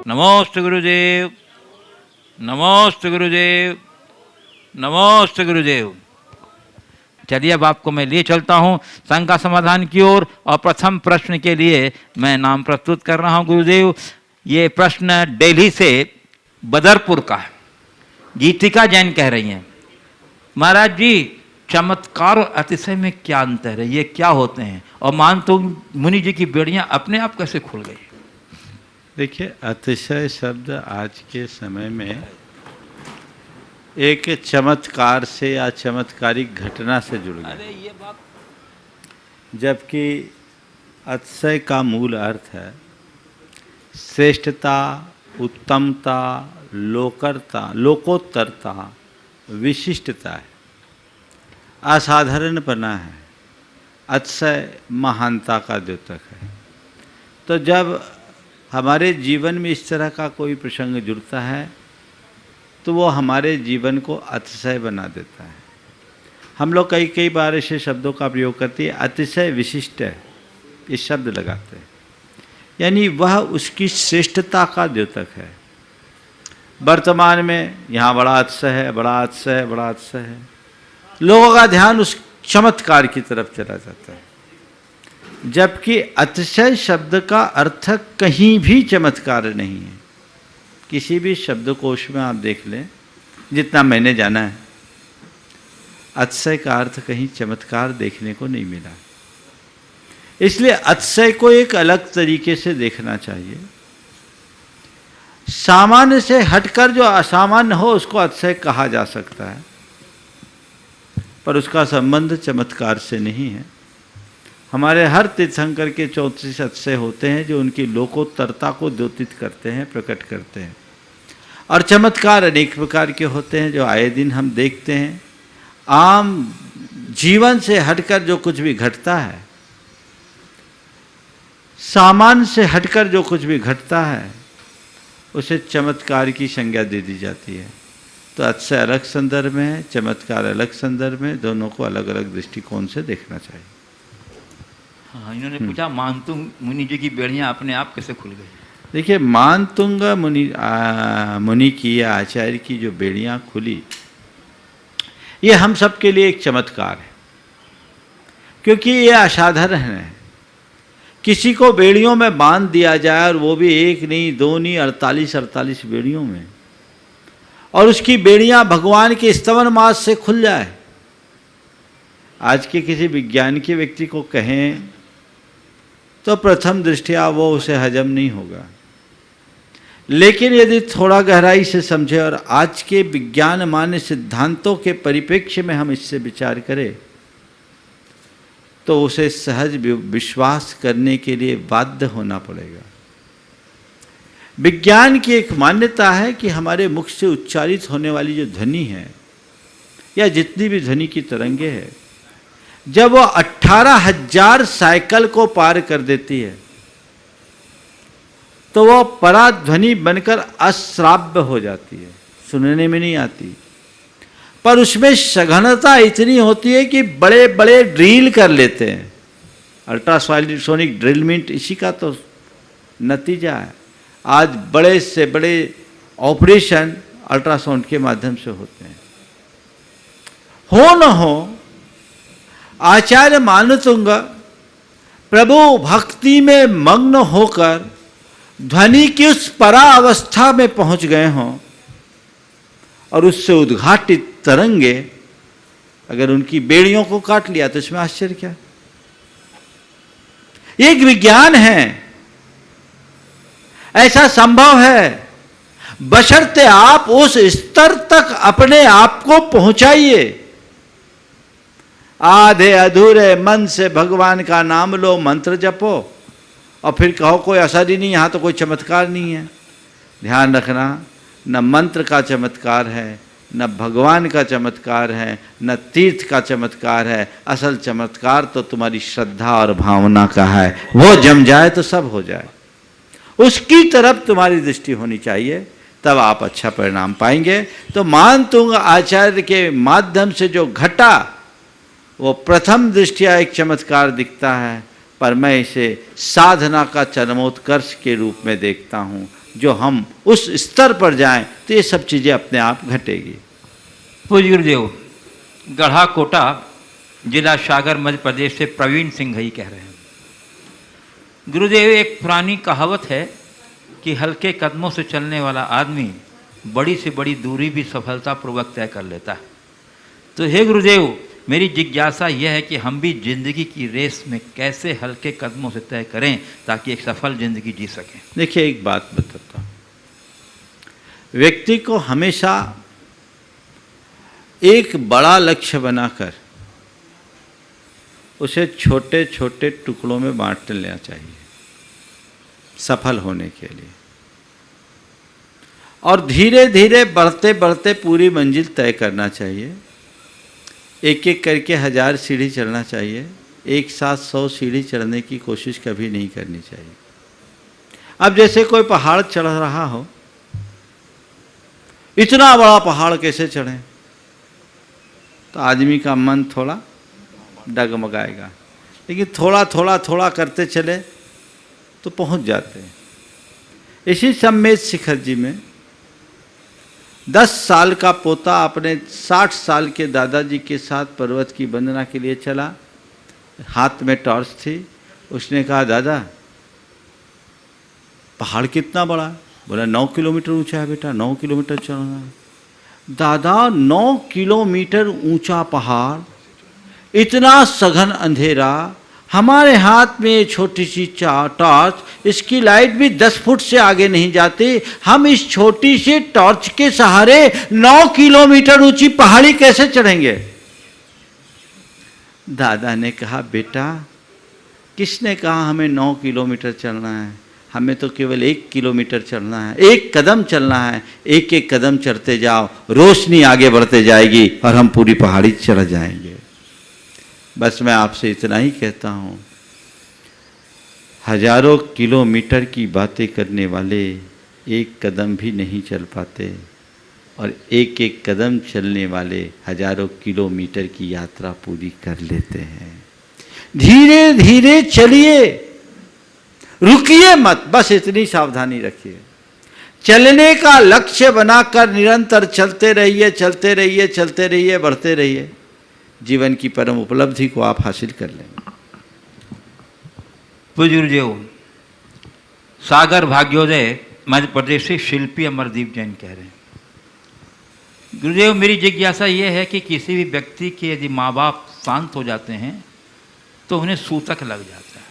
नमोस्तु गुरुदेव, नमोस्तु गुरुदेव, नमोस्तु गुरुदेव। चलिए अब आपको मैं लिए चलता हूँ शंका समाधान की ओर। और प्रथम प्रश्न के लिए मैं नाम प्रस्तुत कर रहा हूँ गुरुदेव। ये प्रश्न दिल्ली से बदरपुर का है। गीतिका जैन कह रही हैं, महाराज जी चमत्कार और अतिशय में क्या अंतर है, ये क्या होते हैं, और मानतुंग मुनि जी की बेड़ियां अपने आप कैसे खुल गई? देखिए, अतिशय शब्द आज के समय में एक चमत्कार से या चमत्कारिक घटना से जुड़ गया, ये बात, जबकि अतिशय का मूल अर्थ है श्रेष्ठता, उत्तमता, लोकोत्तरता, विशिष्टता है, असाधारणपना है, अतिशय महानता का द्योतक है। तो जब हमारे जीवन में इस तरह का कोई प्रसंग जुड़ता है तो वो हमारे जीवन को अतिशय बना देता है। हम लोग कई बार ऐसे शब्दों का प्रयोग करते हैं, अतिशय विशिष्ट है, इस शब्द लगाते हैं, यानी वह उसकी श्रेष्ठता का द्योतक है। वर्तमान में यहाँ बड़ा अतिशय है, बड़ा अतिशय है, बड़ा अतिशय है, लोगों का ध्यान उस चमत्कार की तरफ चला जाता है, जबकि अतिशय शब्द का अर्थ कहीं भी चमत्कार नहीं है। किसी भी शब्दकोश में आप देख लें, जितना मैंने जाना है, अतिशय का अर्थ कहीं चमत्कार देखने को नहीं मिला। इसलिए अतिशय को एक अलग तरीके से देखना चाहिए। सामान्य से हटकर जो असामान्य हो उसको अतिशय कहा जा सकता है, पर उसका संबंध चमत्कार से नहीं है। हमारे हर तीर्थंकर के 34 अतिशय होते हैं जो उनकी लोकोत्तरता को द्योतित करते हैं, प्रकट करते हैं। और चमत्कार अनेक प्रकार के होते हैं जो आए दिन हम देखते हैं। आम जीवन से हटकर जो कुछ भी घटता है, सामान्य से हटकर जो कुछ भी घटता है, उसे चमत्कार की संज्ञा दे दी जाती है। तो अतिशय अलग संदर्भ में है, चमत्कार अलग संदर्भ में, दोनों को अलग अलग दृष्टिकोण से देखना चाहिए। हाँ, इन्होंने पूछा मानतुंग मुनि जी की बेड़ियां अपने आप कैसे खुल गई? देखिए, मानतुंग मुनि की या आचार्य की जो बेड़ियां खुली, ये हम सब के लिए एक चमत्कार है, क्योंकि ये असाधारण है। किसी को बेड़ियों में बांध दिया जाए, और वो भी एक नहीं, दो नहीं, 48 बेड़ियों में, और उसकी बेड़ियां भगवान के स्तवन मास से खुल जाए। आज के किसी विज्ञान के व्यक्ति को कहें तो प्रथम दृष्टया वो उसे हजम नहीं होगा, लेकिन यदि थोड़ा गहराई से समझे और आज के विज्ञान मान्य सिद्धांतों के परिप्रेक्ष्य में हम इससे विचार करें, तो उसे सहज विश्वास करने के लिए बाध्य होना पड़ेगा। विज्ञान की एक मान्यता है कि हमारे मुख से उच्चारित होने वाली जो ध्वनि है, या जितनी भी ध्वनि की तरंगे है, जब वो 18,000 साइकिल को पार कर देती है तो वो पराध्वनि बनकर अश्राव्य हो जाती है, सुनने में नहीं आती। पर उसमें सघनता इतनी होती है कि बड़े बड़े ड्रिल कर लेते हैं। अल्ट्रासोनिक ड्रिलमेंट इसी का तो नतीजा है। आज बड़े से बड़े ऑपरेशन अल्ट्रासाउंड के माध्यम से होते हैं। हो न हो, आचार्य मानतुंग प्रभु भक्ति में मग्न होकर ध्वनि की उस परावस्था में पहुंच गए हों, और उससे उद्घाटित तरंगे अगर उनकी बेड़ियों को काट लिया तो इसमें आश्चर्य क्या? एक विज्ञान है, ऐसा संभव है, बशर्ते आप उस स्तर तक अपने आप को पहुंचाइए। आधे अधूरे मन से भगवान का नाम लो, मंत्र जपो, और फिर कहो कोई असर ही नहीं, यहाँ तो कोई चमत्कार नहीं है। ध्यान रखना, न मंत्र का चमत्कार है, न भगवान का चमत्कार है, न तीर्थ का चमत्कार है। असल चमत्कार तो तुम्हारी श्रद्धा और भावना का है। वो जम जाए तो सब हो जाए, उसकी तरफ तुम्हारी दृष्टि होनी चाहिए, तब आप अच्छा परिणाम पाएंगे। तो मानतुंग आचार्य के माध्यम से जो घटा, वो प्रथम दृष्टिया एक चमत्कार दिखता है, पर मैं इसे साधना का चरमोत्कर्ष के रूप में देखता हूँ। जो हम उस स्तर पर जाएं तो ये सब चीज़ें अपने आप घटेगी। पूज्य गुरुदेव, गढ़ा कोटा, जिला सागर, मध्य प्रदेश से प्रवीण सिंह ही कह रहे हैं। गुरुदेव, एक पुरानी कहावत है कि हल्के कदमों से चलने वाला आदमी बड़ी से बड़ी दूरी भी सफलतापूर्वक तय कर लेता है। तो हे गुरुदेव, मेरी जिज्ञासा यह है कि हम भी जिंदगी की रेस में कैसे हल्के कदमों से तय करें ताकि एक सफल जिंदगी जी सकें। देखिए, एक बात बताता हूँ, व्यक्ति को हमेशा एक बड़ा लक्ष्य बनाकर उसे छोटे छोटे टुकड़ों में बांट लेना चाहिए सफल होने के लिए, और धीरे धीरे बढ़ते बढ़ते पूरी मंजिल तय करना चाहिए। एक एक करके 1000 सीढ़ी चढ़ना चाहिए, एक साथ 100 सीढ़ी चढ़ने की कोशिश कभी नहीं करनी चाहिए। अब जैसे कोई पहाड़ चढ़ रहा हो, इतना बड़ा पहाड़ कैसे चढ़े, तो आदमी का मन थोड़ा डगमगाएगा, लेकिन थोड़ा थोड़ा थोड़ा करते चले तो पहुंच जाते हैं। इसी सम्मेद शिखर जी में 10 साल का पोता अपने 60 साल के दादाजी के साथ पर्वत की वंदना के लिए चला। हाथ में टॉर्च थी। उसने कहा, दादा पहाड़ कितना बड़ा है? बोला 9 किलोमीटर ऊंचा है बेटा, 9 किलोमीटर चढ़ना है। दादा 9 किलोमीटर ऊंचा पहाड़, इतना सघन अंधेरा, हमारे हाथ में ये छोटी सी टॉर्च, इसकी लाइट भी 10 फुट से आगे नहीं जाती, हम इस छोटी सी टॉर्च के सहारे 9 किलोमीटर ऊंची पहाड़ी कैसे चढ़ेंगे? दादा ने कहा, बेटा किसने कहा हमें 9 किलोमीटर चलना है? हमें तो केवल 1 किलोमीटर चलना है, 1 कदम चलना है। एक एक कदम चढ़ते जाओ, रोशनी आगे बढ़ते जाएगी और हम पूरी पहाड़ी चढ़ जाएंगे। बस मैं आपसे इतना ही कहता हूँ, हजारों किलोमीटर की बातें करने वाले एक कदम भी नहीं चल पाते, और एक एक कदम चलने वाले हजारों किलोमीटर की यात्रा पूरी कर लेते हैं। धीरे धीरे चलिए, रुकिए मत, बस इतनी सावधानी रखिए। चलने का लक्ष्य बनाकर निरंतर चलते रहिए, चलते रहिए, चलते रहिए, बढ़ते रहिए। जीवन की परम उपलब्धि को आप हासिल कर लेंगे। पूज्य गुरुदेव, सागर भाग्योदय, मध्य प्रदेश से शिल्पी अमरदीप जैन कह रहे हैं। गुरुदेव, मेरी जिज्ञासा यह है कि किसी भी व्यक्ति के यदि माँ बाप शांत हो जाते हैं तो उन्हें सूतक लग जाता है,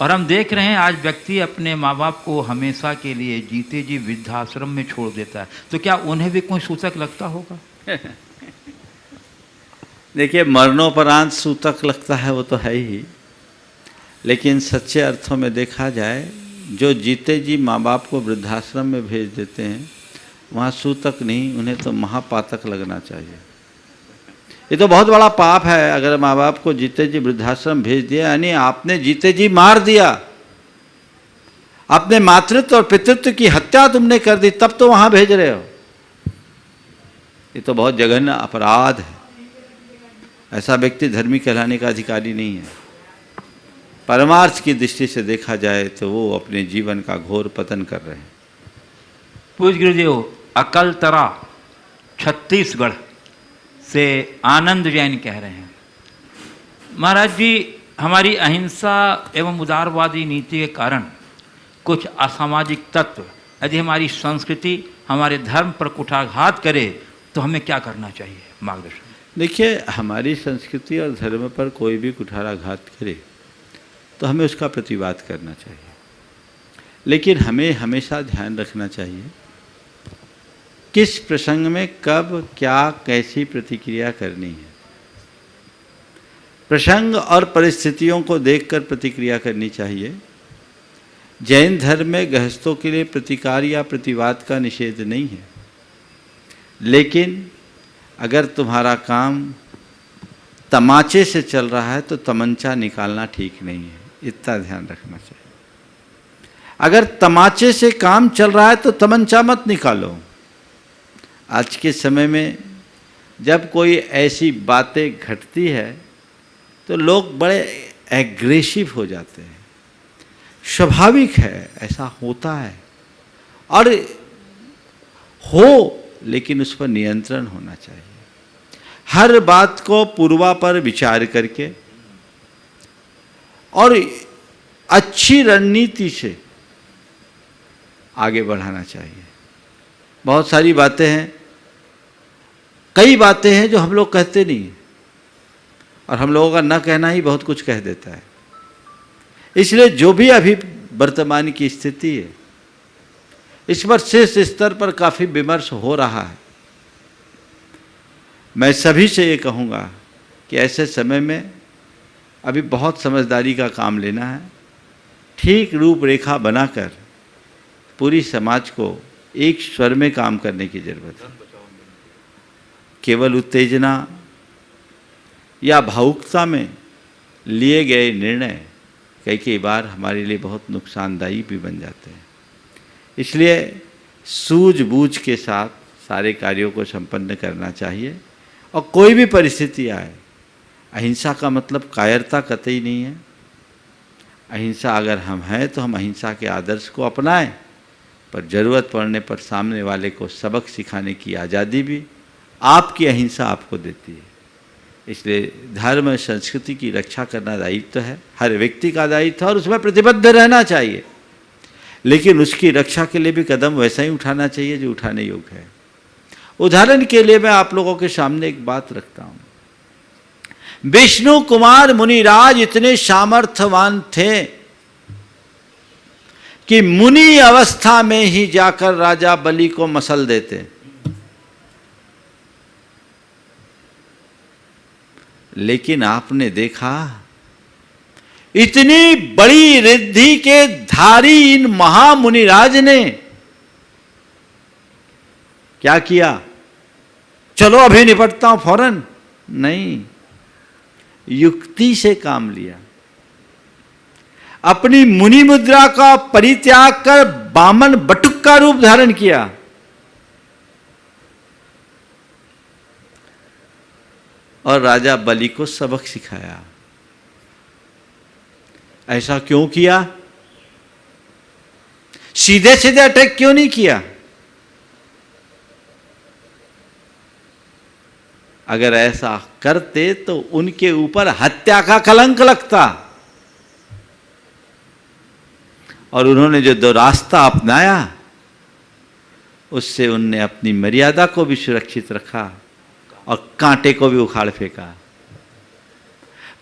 और हम देख रहे हैं आज व्यक्ति अपने माँ बाप को हमेशा के लिए जीते जी वृद्धाश्रम में छोड़ देता है, तो क्या उन्हें भी कोई सूतक लगता होगा? देखिए, मरणोपरांत सूतक लगता है वो तो है ही, लेकिन सच्चे अर्थों में देखा जाए, जो जीते जी माँ बाप को वृद्धाश्रम में भेज देते हैं वहाँ सूतक नहीं, उन्हें तो महापातक लगना चाहिए। ये तो बहुत बड़ा पाप है अगर माँ बाप को जीते जी वृद्धाश्रम भेज दिया, यानी आपने जीते जी मार दिया, अपने मातृत्व और पितृत्व की हत्या तुमने कर दी, तब तो वहाँ भेज रहे हो। ये तो बहुत जघन्य अपराध है। ऐसा व्यक्ति धर्मी कहलाने का अधिकारी नहीं है। परमार्थ की दृष्टि से देखा जाए तो वो अपने जीवन का घोर पतन कर रहे हैं। पूज्य गुरुदेव, अकलतरा, छत्तीसगढ़ से आनंद जैन कह रहे हैं, महाराज जी, हमारी अहिंसा एवं उदारवादी नीति के कारण कुछ असामाजिक तत्व यदि हमारी संस्कृति, हमारे धर्म पर कुठाघात करे तो हमें क्या करना चाहिए? मार्गदर्शन। देखिए, हमारी संस्कृति और धर्म पर कोई भी कुठाराघात करे तो हमें उसका प्रतिवाद करना चाहिए, लेकिन हमें हमेशा ध्यान रखना चाहिए किस प्रसंग में कब क्या कैसी प्रतिक्रिया करनी है। प्रसंग और परिस्थितियों को देखकर प्रतिक्रिया करनी चाहिए। जैन धर्म में गृहस्थों के लिए प्रतिकार या प्रतिवाद का निषेध नहीं है, लेकिन अगर तुम्हारा काम तमाचे से चल रहा है तो तमंचा निकालना ठीक नहीं है, इतना ध्यान रखना चाहिए। अगर तमाचे से काम चल रहा है तो तमंचा मत निकालो। आज के समय में जब कोई ऐसी बातें घटती है तो लोग बड़े एग्रेसिव हो जाते हैं। स्वाभाविक है, ऐसा होता है। और हो, लेकिन उस पर नियंत्रण होना चाहिए। हर बात को पूर्वापर विचार करके और अच्छी रणनीति से आगे बढ़ाना चाहिए। बहुत सारी बातें हैं, कई बातें हैं जो हम लोग कहते नहीं हैं, और हम लोगों का न कहना ही बहुत कुछ कह देता है। इसलिए जो भी अभी वर्तमान की स्थिति है, इस पर शीर्ष स्तर पर काफ़ी विमर्श हो रहा है। मैं सभी से ये कहूँगा कि ऐसे समय में अभी बहुत समझदारी का काम लेना है। ठीक रूपरेखा बनाकर पूरी समाज को एक स्वर में काम करने की जरूरत है। केवल उत्तेजना या भावुकता में लिए गए निर्णय कई बार हमारे लिए बहुत नुकसानदायी भी बन जाते हैं। इसलिए सूझबूझ के साथ सारे कार्यों को संपन्न करना चाहिए, और कोई भी परिस्थिति आए, अहिंसा का मतलब कायरता कतई नहीं है। अहिंसा अगर हम हैं तो हम अहिंसा के आदर्श को अपनाएं, पर ज़रूरत पड़ने पर सामने वाले को सबक सिखाने की आज़ादी भी आपकी अहिंसा आपको देती है। इसलिए धर्म संस्कृति की रक्षा करना दायित्व है, हर व्यक्ति का दायित्व है, और उसमें प्रतिबद्ध रहना चाहिए। लेकिन उसकी रक्षा के लिए भी कदम वैसा ही उठाना चाहिए जो उठाने योग्य है। उदाहरण के लिए मैं आप लोगों के सामने एक बात रखता हूँ। विष्णु कुमार मुनिराज इतने सामर्थ्यवान थे कि मुनि अवस्था में ही जाकर राजा बलि को मसल देते, लेकिन आपने देखा इतनी बड़ी रिद्धि के धारी इन महामुनिराज ने क्या किया? चलो अभी निपटता हूं फौरन, नहीं, युक्ति से काम लिया। अपनी मुनि मुद्रा का परित्याग कर बामन बटुक का रूप धारण किया। और राजा बलि को सबक सिखाया। ऐसा क्यों किया? सीधे सीधे अटैक क्यों नहीं किया? अगर ऐसा करते तो उनके ऊपर हत्या का कलंक लगता। और उन्होंने जो दो रास्ता अपनाया, उससे उनने अपनी मर्यादा को भी सुरक्षित रखा और कांटे को भी उखाड़ फेंका।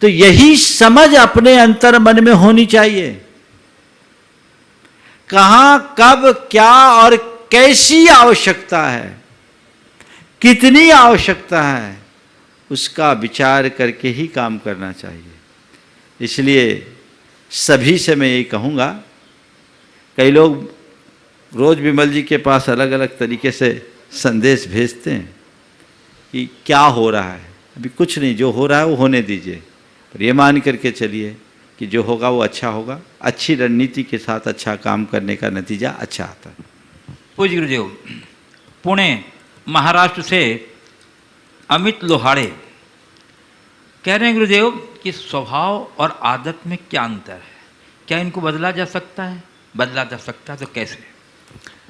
तो यही समझ अपने अंतर मन में होनी चाहिए। कहां, कब, क्या और कैसी आवश्यकता है, कितनी आवश्यकता है, उसका विचार करके ही काम करना चाहिए। इसलिए सभी से मैं ये कहूँगा, कई लोग रोज विमल जी के पास अलग अलग तरीके से संदेश भेजते हैं कि क्या हो रहा है। अभी कुछ नहीं, जो हो रहा है वो होने दीजिए, पर ये मान करके चलिए कि जो होगा वो अच्छा होगा। अच्छी रणनीति के साथ अच्छा काम करने का नतीजा अच्छा आता है। पूज्य गुरुदेव, पुणे महाराष्ट्र से अमित लोहाड़े कह रहे हैं गुरुदेव कि स्वभाव और आदत में क्या अंतर है, क्या इनको बदला जा सकता है? बदला जा सकता है तो कैसे?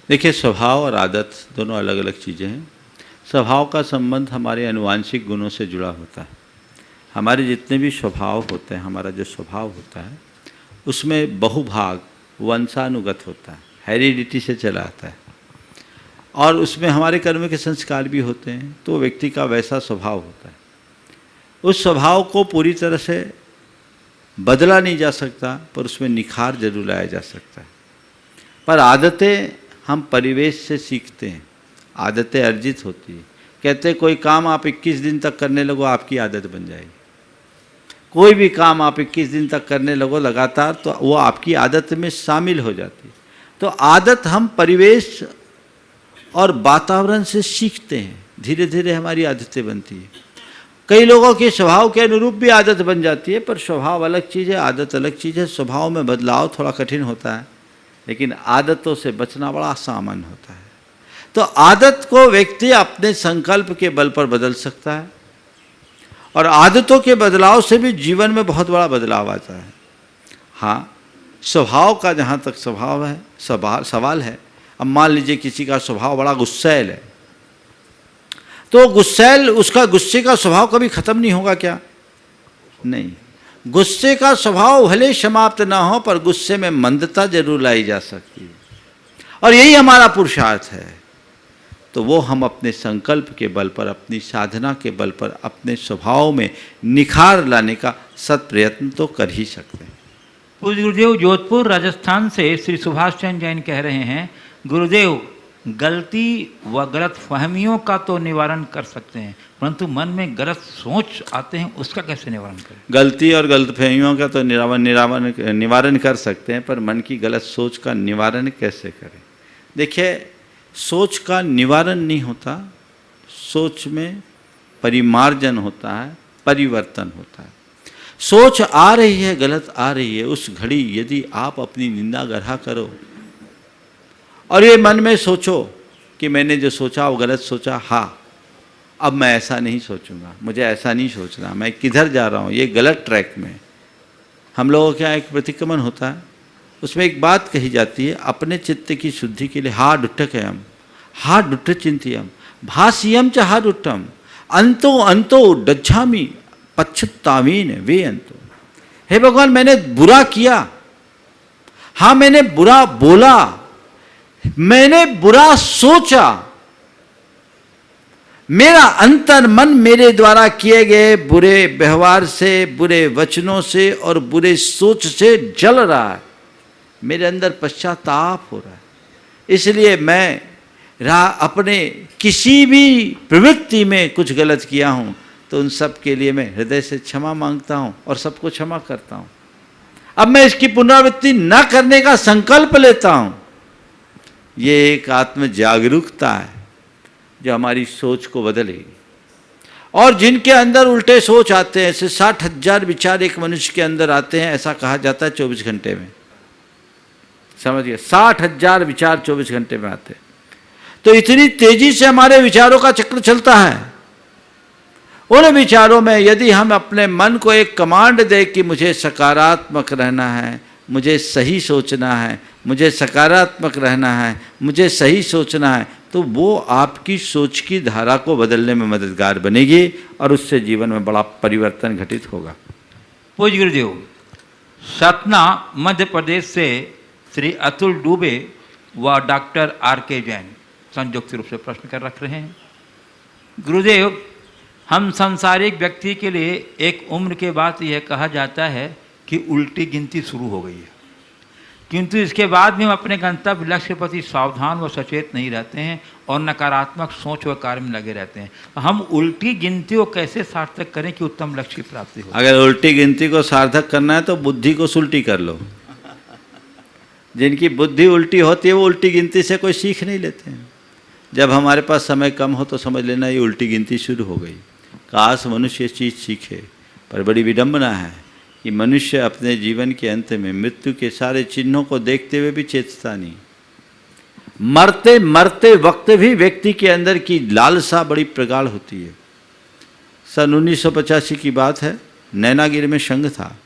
देखिए, स्वभाव और आदत दोनों अलग अलग चीज़ें हैं। स्वभाव का संबंध हमारे आनुवांशिक गुणों से जुड़ा होता है। हमारे जितने भी स्वभाव होते हैं, हमारा जो स्वभाव होता है उसमें बहुभाग वंशानुगत होता है, हेरिडिटी से चला आता है, और उसमें हमारे कर्म के संस्कार भी होते हैं। तो व्यक्ति का वैसा स्वभाव होता है। उस स्वभाव को पूरी तरह से बदला नहीं जा सकता, पर उसमें निखार जरूर लाया जा सकता है। पर आदतें हम परिवेश से सीखते हैं, आदतें अर्जित होती है। कहते हैं कोई काम आप 21 दिन तक करने लगो, आपकी आदत बन जाएगी। कोई भी काम आप 21 दिन तक करने लगो लगातार, तो वो आपकी आदत में शामिल हो जाती है। तो आदत हम परिवेश और वातावरण से सीखते हैं, धीरे धीरे हमारी आदतें बनती है। कई लोगों के स्वभाव के अनुरूप भी आदत बन जाती है, पर स्वभाव अलग चीज़ है, आदत अलग चीज़ है। स्वभाव में बदलाव थोड़ा कठिन होता है, लेकिन आदतों से बचना बड़ा आसान होता है। तो आदत को व्यक्ति अपने संकल्प के बल पर बदल सकता है, और आदतों के बदलाव से भी जीवन में बहुत बड़ा बदलाव आता है। हाँ, स्वभाव का जहाँ तक स्वभाव है सवाल है, अब मान लीजिए किसी का स्वभाव बड़ा गुस्सैल है, तो गुस्सैल, उसका गुस्से का स्वभाव कभी खत्म नहीं होगा क्या? नहीं, गुस्से का स्वभाव भले समाप्त ना हो पर गुस्से में मंदता जरूर लाई जा सकती है, और यही हमारा पुरुषार्थ है। तो वो हम अपने संकल्प के बल पर, अपनी साधना के बल पर अपने स्वभाव में निखार लाने का सत प्रयत्न तो कर ही सकते हैं। पूज्य गुरुदेव, जोधपुर राजस्थान से श्री सुभाष चंद्र जैन कह रहे हैं, गुरुदेव गलती व गलत फहमियों का तो निवारण कर सकते हैं, परंतु मन में गलत सोच आते हैं, उसका कैसे निवारण करें? गलती और गलतफहमियों का तो निवारण कर सकते हैं, पर मन की गलत सोच का निवारण कैसे करें? देखिए, सोच का निवारण नहीं होता, सोच में परिमार्जन होता है, परिवर्तन होता है। सोच आ रही है, गलत आ रही है, उस घड़ी यदि आप अपनी निंदा गढ़ा करो और ये मन में सोचो कि मैंने जो सोचा वो गलत सोचा, हाँ अब मैं ऐसा नहीं सोचूंगा, मुझे ऐसा नहीं सोचना, मैं किधर जा रहा हूँ, ये गलत ट्रैक में। हम लोगों के यहाँ एक प्रतिक्रमण होता है, उसमें एक बात कही जाती है, अपने चित्त की शुद्धि के लिए हा डुट्टकयम, हा डुट्ट चिंतियम, भाष्यम च हा डुट्टम, अंतो अंतो डज्झामी पच्छुत्तामीन वे अंतो। हे भगवान, मैंने बुरा किया, हाँ मैंने बुरा बोला, मैंने बुरा सोचा, मेरा अंतर मन मेरे द्वारा किए गए बुरे व्यवहार से, बुरे वचनों से और बुरे सोच से जल रहा है, मेरे अंदर पश्चाताप हो रहा है। इसलिए मैं अपने किसी भी प्रवृत्ति में कुछ गलत किया हूँ तो उन सब के लिए मैं हृदय से क्षमा मांगता हूँ और सबको क्षमा करता हूँ। अब मैं इसकी पुनरावृत्ति न करने का संकल्प लेता हूँ। ये एक आत्म जागरूकता है जो हमारी सोच को बदलेगी। और जिनके अंदर उल्टे सोच आते हैं, ऐसे 60,000 विचार एक मनुष्य के अंदर आते हैं, ऐसा कहा जाता है 24 घंटे में। समझिए, 60,000 विचार 24 घंटे में आते हैं। तो इतनी तेजी से हमारे विचारों का चक्र चलता है। उन विचारों में यदि हम अपने मन को एक कमांड दें कि मुझे सकारात्मक रहना है, मुझे सही सोचना है, मुझे सकारात्मक रहना है, मुझे सही सोचना है, तो वो आपकी सोच की धारा को बदलने में मददगार बनेगी और उससे जीवन में बड़ा परिवर्तन घटित होगा। पूज्य गुरुदेव, सतना मध्य प्रदेश से श्री अतुल डुबे व डॉक्टर R.K. जैन संयुक्त रूप से प्रश्न कर रख रहे हैं। गुरुदेव, हम सांसारिक व्यक्ति के लिए एक उम्र के बाद यह कहा जाता है कि उल्टी गिनती शुरू हो गई है, किंतु इसके बाद भी हम अपने गंतव्य लक्ष्य के प्रति सावधान व सचेत नहीं रहते हैं और नकारात्मक सोच व कार्य में लगे रहते हैं। हम उल्टी गिनती को कैसे सार्थक करें कि उत्तम लक्ष्य की प्राप्ति हो? अगर उल्टी गिनती को सार्थक करना है तो बुद्धि को सुलटी कर लो। जिनकी बुद्धि उल्टी होती है वो उल्टी गिनती से कोई सीख नहीं लेते हैं। जब हमारे पास समय कम हो तो समझ लेना ये उल्टी गिनती शुरू हो गई। काश मनुष्य ये चीज़ सीखे, पर बड़ी विडंबना है कि मनुष्य अपने जीवन के अंत में मृत्यु के सारे चिन्हों को देखते हुए भी चेतता नहीं। मरते मरते वक्त भी व्यक्ति के अंदर की लालसा बड़ी प्रगाढ़ होती है। सन 1985 की बात है, नैनागिरी में संघ था,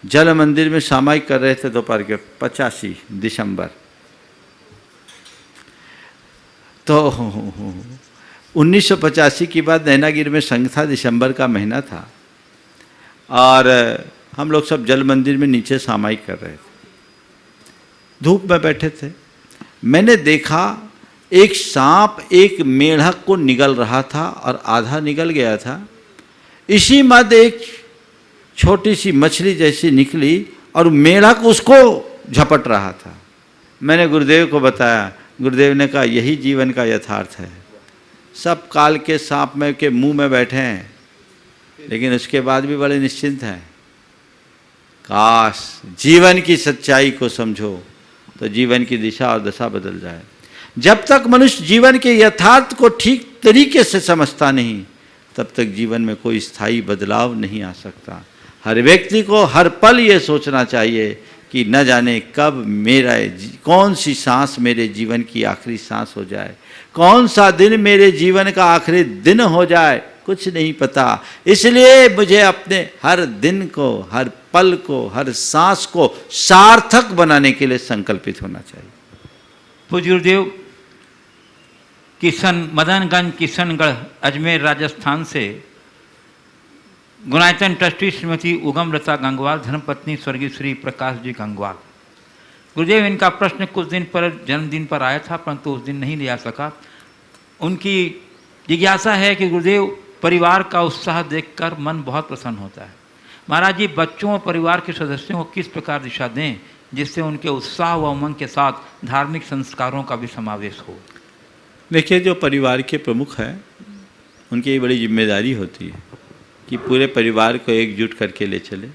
जल मंदिर में सामायिक कर रहे थे दोपहर के 85 दिसंबर। तो 1985 की बात, नैनागिरी में संघ था, दिसंबर का महीना था और हम लोग सब जल मंदिर में नीचे सामायिक कर रहे थे, धूप में बैठे थे। मैंने देखा एक सांप एक मेढक को निगल रहा था और आधा निगल गया था। इसी मध्य एक छोटी सी मछली जैसी निकली और मेढक उसको झपट रहा था। मैंने गुरुदेव को बताया, गुरुदेव ने कहा यही जीवन का यथार्थ है। सब काल के सांप में के मुंह में बैठे हैं, लेकिन उसके बाद भी बड़े निश्चिंत हैं। काश जीवन की सच्चाई को समझो तो जीवन की दिशा और दशा बदल जाए। जब तक मनुष्य जीवन के यथार्थ को ठीक तरीके से समझता नहीं, तब तक जीवन में कोई स्थायी बदलाव नहीं आ सकता। हर व्यक्ति को हर पल ये सोचना चाहिए कि न जाने कब मेरा कौन सी सांस मेरे जीवन की आखिरी सांस हो जाए, कौन सा दिन मेरे जीवन का आखिरी दिन हो जाए, कुछ नहीं पता। इसलिए मुझे अपने हर दिन को, हर पल को, हर सांस को सार्थक बनाने के लिए संकल्पित होना चाहिए। पूज्य गुरुदेव, मदनगंज किशनगढ़ अजमेर राजस्थान से गुणायतन ट्रस्टी श्रीमती उगमलता गंगवाल, धर्मपत्नी स्वर्गीय श्री प्रकाश जी गंगवाल। गुरुदेव, इनका प्रश्न कुछ दिन पर जन्मदिन पर आया था, परंतु उस दिन नहीं लिया सका। उनकी जिज्ञासा है कि गुरुदेव, परिवार का उत्साह देखकर मन बहुत प्रसन्न होता है। महाराज जी, बच्चों और परिवार के सदस्यों को किस प्रकार दिशा दें जिससे उनके उत्साह व उमंग के साथ धार्मिक संस्कारों का भी समावेश हो? देखिए, जो परिवार के प्रमुख हैं उनकी ये बड़ी जिम्मेदारी होती है कि पूरे परिवार को एकजुट करके ले चले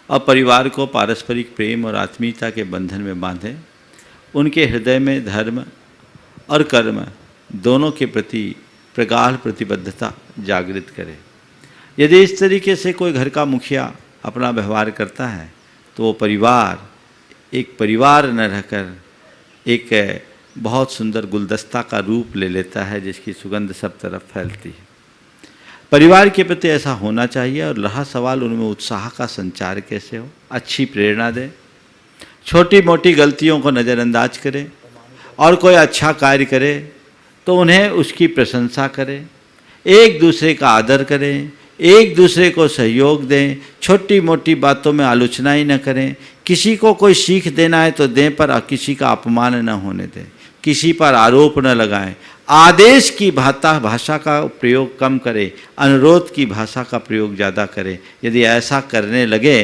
और परिवार को पारस्परिक प्रेम और आत्मीयता के बंधन में बांधें। उनके हृदय में धर्म और कर्म दोनों के प्रति प्रगाढ़ प्रतिबद्धता जागृत करें। यदि इस तरीके से कोई घर का मुखिया अपना व्यवहार करता है तो वो परिवार एक परिवार न रहकर एक बहुत सुंदर गुलदस्ता का रूप ले लेता है जिसकी सुगंध सब तरफ फैलती है। परिवार के प्रति ऐसा होना चाहिए। और रहा सवाल उनमें उत्साह का संचार कैसे हो, अच्छी प्रेरणा दें, छोटी मोटी गलतियों को नज़रअंदाज करें और कोई अच्छा कार्य करे तो उन्हें उसकी प्रशंसा करें, एक दूसरे का आदर करें, एक दूसरे को सहयोग दें, छोटी मोटी बातों में आलोचना ही न करें। किसी को कोई सीख देना है तो दें, पर किसी का अपमान न होने दें, किसी पर आरोप न लगाएं, आदेश की भाषा का प्रयोग कम करें, अनुरोध की भाषा का प्रयोग ज़्यादा करें। यदि ऐसा करने लगे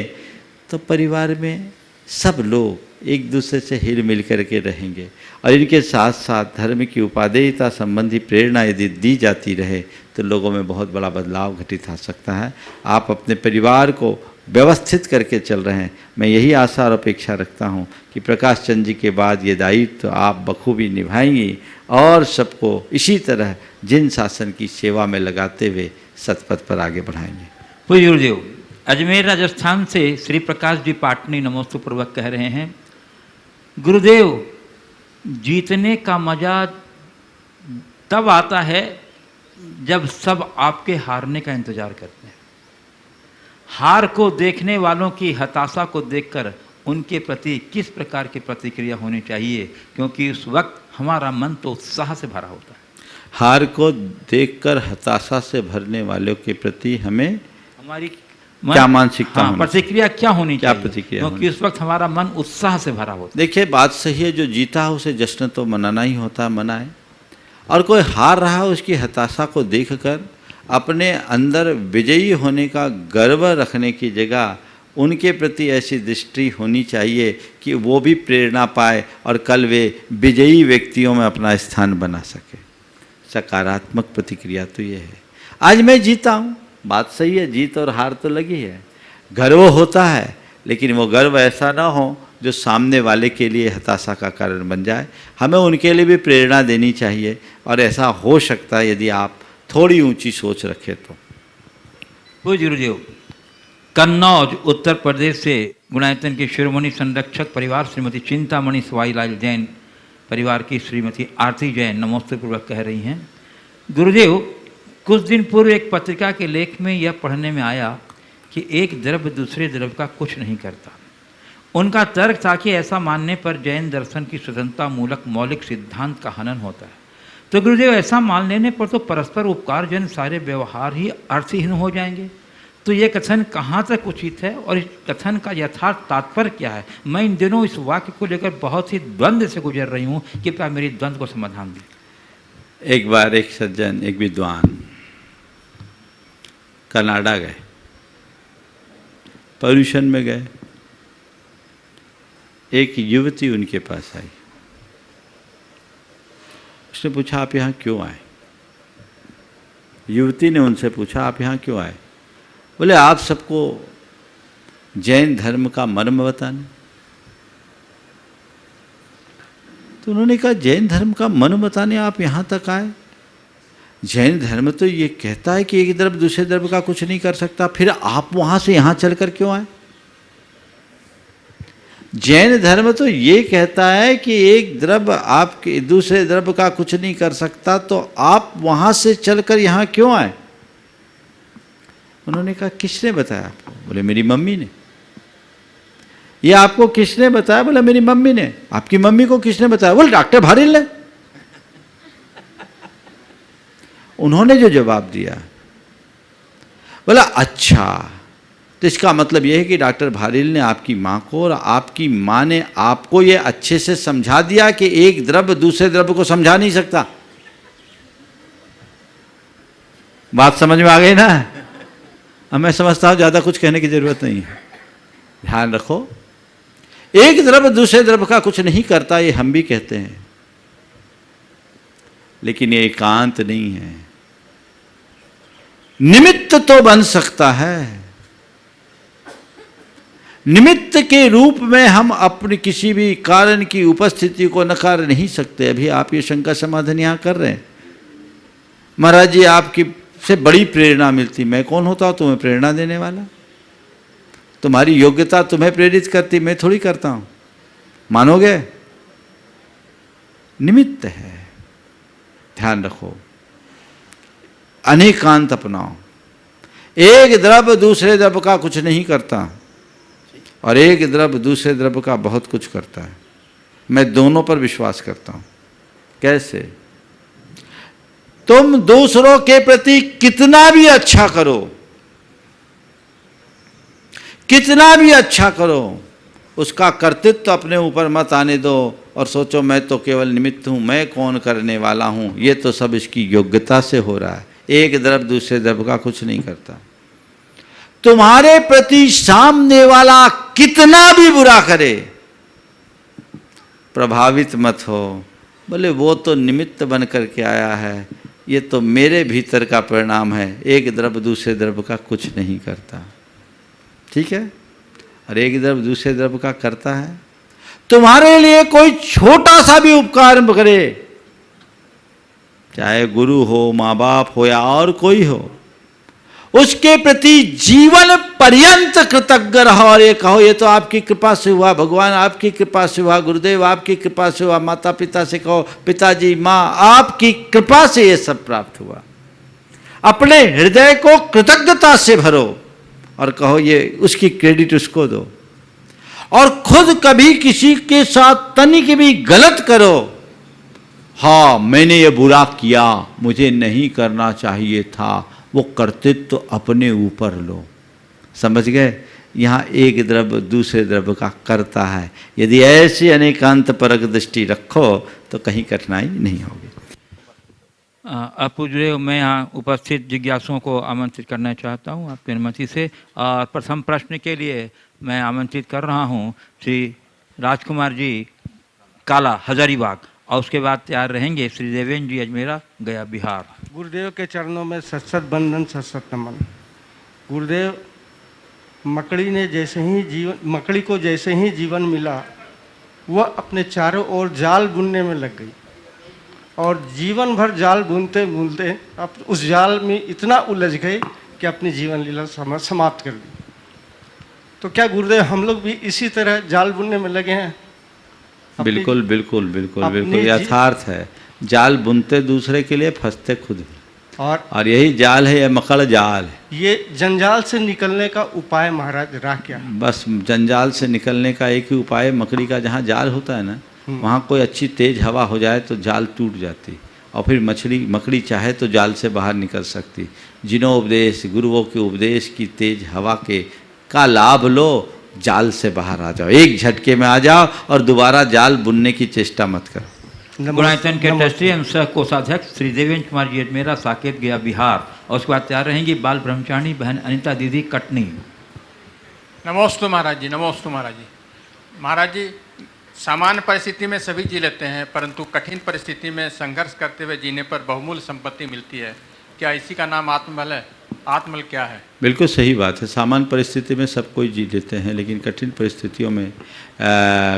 तो परिवार में सब लोग एक दूसरे से हिल मिल करके रहेंगे और इनके साथ साथ धर्म की उपादेयता संबंधी प्रेरणा यदि दी जाती रहे तो लोगों में बहुत बड़ा बदलाव घटित हो सकता है। आप अपने परिवार को व्यवस्थित करके चल रहे हैं। मैं यही आशा और अपेक्षा रखता हूं कि प्रकाश चंद जी के बाद ये दायित्व आप बखूबी निभाएंगी और सबको इसी तरह जिन शासन की सेवा में लगाते हुए सतपथ पर आगे बढ़ाएंगे। पूज्य गुरुदेव, अजमेर राजस्थान से श्री प्रकाश जी पाटनी नमोस्तु पूर्वक कह रहे हैं, गुरुदेव, जीतने का मजा तब आता है जब सब आपके हारने का इंतजार करते हैं। हार को देखने वालों की हताशा को देखकर उनके प्रति किस प्रकार की प्रतिक्रिया होनी चाहिए, क्योंकि उस वक्त हमारा मन तो उत्साह से भरा होता है। हार को देखकर हताशा से भरने वालों के प्रति हमें हमारी क्या मानसिकता, प्रतिक्रिया क्या होनी क्या चाहिए, प्रतिक्रिया, क्योंकि उस वक्त हमारा मन उत्साह से भरा होता है। देखिए, बात सही है, जो जीता है उसे जश्न तो मनाना ही होता है, मनाए। और कोई हार रहा है उसकी हताशा को देखकर अपने अंदर विजयी होने का गर्व रखने की जगह उनके प्रति ऐसी दृष्टि होनी चाहिए कि वो भी प्रेरणा पाए और कल वे विजयी व्यक्तियों में अपना स्थान बना सके। सकारात्मक प्रतिक्रिया तो ये है। आज मैं जीता हूँ, बात सही है, जीत और हार तो लगी है, गर्व होता है, लेकिन वो गर्व ऐसा ना हो जो सामने वाले के लिए हताशा का कारण बन जाए। हमें उनके लिए भी प्रेरणा देनी चाहिए और ऐसा हो सकता है यदि आप थोड़ी ऊंची सोच रखें तो। पूज्य गुरुदेव, कन्नौज उत्तर प्रदेश से गुणायतन के शिरोमणि संरक्षक परिवार श्रीमती चिंतामणि सवाईलाल जैन परिवार की श्रीमती आरती जैन नमोस्तु पूर्वक कह रही हैं, गुरुदेव, कुछ दिन पूर्व एक पत्रिका के लेख में यह पढ़ने में आया कि एक द्रव्य दूसरे द्रव्य का कुछ नहीं करता। उनका तर्क था कि ऐसा मानने पर जैन दर्शन की स्वतंत्रता मूलक मौलिक सिद्धांत का हनन होता है। तो गुरुदेव, ऐसा मान लेने पर तो परस्पर उपकार जन सारे व्यवहार ही अर्थहीन हो जाएंगे। तो ये कथन कहाँ तक उचित है और इस कथन का यथार्थ तात्पर्य क्या है? मैं इन दिनों इस वाक्य को लेकर बहुत ही द्वंद्व से गुजर रही हूँ, कृपया मेरी द्वंद्व को समाधान दें। एक बार एक सज्जन, एक विद्वान कनाडा गए, पर्यूषण में गए। एक युवती उनके पास आई, उसने पूछा, आप यहाँ क्यों आए? युवती ने उनसे पूछा, आप यहाँ क्यों आए? बोले, आप सबको जैन धर्म का मर्म बताने। तो उन्होंने कहा, जैन धर्म का मर्म बताने आप यहाँ तक आए? जैन धर्म तो ये कहता है कि एक द्रव्य दूसरे द्रव्य का कुछ नहीं कर सकता, फिर आप वहाँ से यहाँ चलकर क्यों आए? जैन धर्म तो ये कहता है कि एक द्रव्य आपके दूसरे द्रव्य का कुछ नहीं कर सकता, तो आप वहाँ से चलकर यहाँ क्यों आए? उन्होंने कहा, किसने बताया आपको? बोले, मेरी मम्मी ने। ये आपको किसने बताया? बोला मेरी मम्मी ने। आपकी मम्मी को किसने बताया? बोले डॉक्टर भारिल ने। उन्होंने जो जवाब दिया, बोला अच्छा, तो इसका मतलब यह है कि डॉक्टर भारिल ने आपकी माँ को और आपकी माँ ने आपको ये अच्छे से समझा दिया कि एक द्रव्य दूसरे द्रव्य को समझा नहीं सकता। बात समझ में आ गई ना? अब मैं समझता हूं ज्यादा कुछ कहने की जरूरत नहीं है। ध्यान रखो, एक द्रव्य दूसरे द्रव्य का कुछ नहीं करता, ये हम भी कहते हैं, लेकिन ये एकांत नहीं है। निमित्त तो बन सकता है, निमित्त के रूप में हम अपने किसी भी कारण की उपस्थिति को नकार नहीं सकते। अभी आप ये शंका समाधान यहां कर रहे हैं, महाराज जी आपकी से बड़ी प्रेरणा मिलती, मैं कौन होता हूं तुम्हें प्रेरणा देने वाला? तुम्हारी योग्यता तुम्हें प्रेरित करती, मैं थोड़ी करता हूं। मानोगे? निमित्त है। ध्यान रखो, अनेकांत अपनाओ। एक द्रव्य दूसरे द्रव्य का कुछ नहीं करता और एक द्रव्य दूसरे द्रव्य का बहुत कुछ करता है। मैं दोनों पर विश्वास करता हूं। कैसे? तुम दूसरों के प्रति कितना भी अच्छा करो, कितना भी अच्छा करो, उसका कर्तृत्व अपने ऊपर मत आने दो और सोचो मैं तो केवल निमित्त हूं, मैं कौन करने वाला हूं। ये तो सब इसकी योग्यता से हो रहा है। एक द्रव्य दूसरे द्रव्य का कुछ नहीं करता। तुम्हारे प्रति सामने वाला कितना भी बुरा करे, प्रभावित मत हो। बोले वो तो निमित्त बन करके आया है, ये तो मेरे भीतर का परिणाम है। एक द्रव्य दूसरे द्रव्य का कुछ नहीं करता, ठीक है? और एक द्रव्य दूसरे द्रव्य का करता है। तुम्हारे लिए कोई छोटा सा भी उपकार करे, चाहे गुरु हो, माँ बाप हो या और कोई हो, उसके प्रति जीवन पर्यंत कृतज्ञ रहो और ये कहो ये तो आपकी कृपा से हुआ, भगवान आपकी कृपा से हुआ, गुरुदेव आपकी कृपा से हुआ, माता पिता से कहो पिताजी माँ आपकी कृपा से ये सब प्राप्त हुआ। अपने हृदय को कृतज्ञता से भरो और कहो ये उसकी क्रेडिट उसको दो। और खुद कभी किसी के साथ तनिक भी गलत करो, हाँ मैंने ये बुरा किया, मुझे नहीं करना चाहिए था, वो कर्तृत्व तो अपने ऊपर लो। समझ गए? यहाँ एक द्रव्य दूसरे द्रव्य का करता है। यदि ऐसी अनेकांत परक दृष्टि रखो तो कहीं कठिनाई नहीं होगी। आप पूज्य, मैं यहाँ उपस्थित जिज्ञासुओं को आमंत्रित करना चाहता हूँ आपकी अनुमति से। और प्रथम प्रश्न के लिए मैं आमंत्रित कर रहा हूँ श्री राजकुमार जी काला हजारीबाग, और उसके बाद तैयार रहेंगे श्री देवेंद्र जी अजमेरा गया बिहार। गुरुदेव के चरणों में सत बंधन सत नमन। गुरुदेव, मकड़ी को जैसे ही जीवन मिला, वह अपने चारों ओर जाल बुनने में लग गई और जीवन भर जाल बुनते बुनते अब उस जाल में इतना उलझ गए कि अपनी जीवन लीला समाप्त कर दी। तो क्या गुरुदेव हम लोग भी इसी तरह जाल बुनने में लगे हैं? बिल्कुल बिल्कुल बिल्कुल बिल्कुल यथार्थ है। जाल बुनते दूसरे के लिए, फंसते खुद भी। और यही जाल है, यह मकड़ जाल है। ये जंजाल से निकलने का उपाय महाराज राह क्या? बस जंजाल से निकलने का एक ही उपाय, मकड़ी का जहाँ जाल होता है ना, वहाँ कोई अच्छी तेज हवा हो जाए तो जाल टूट जाती और फिर मकड़ी चाहे तो जाल से बाहर निकल सकती। जिनो उपदेश, गुरुओं के उपदेश की तेज हवा का लाभ लो, जाल से बाहर आ जाओ, एक झटके में आ जाओ और दोबारा जाल बुनने की चेष्टा मत करो। गुणायतन के ट्रस्टी एवं सह कोषाध्यक्ष श्री देवेंद्र कुमार जी अजमेरा, साकेत गया बिहार, और उसके बाद तैयार रहेंगी बाल ब्रह्मचारिणी बहन अनिता दीदी कटनी। नमोस्तु महाराज जी, नमोस्तु महाराज जी। महाराज जी, सामान्य परिस्थिति में सभी जी लेते हैं, परंतु कठिन परिस्थिति में संघर्ष करते हुए जीने पर बहुमूल्य संपत्ति मिलती है। क्या इसी का नाम आत्मबल है? आत्मबल क्या है? बिल्कुल सही बात है। सामान्य परिस्थिति में सब कोई जी लेते हैं, लेकिन कठिन परिस्थितियों में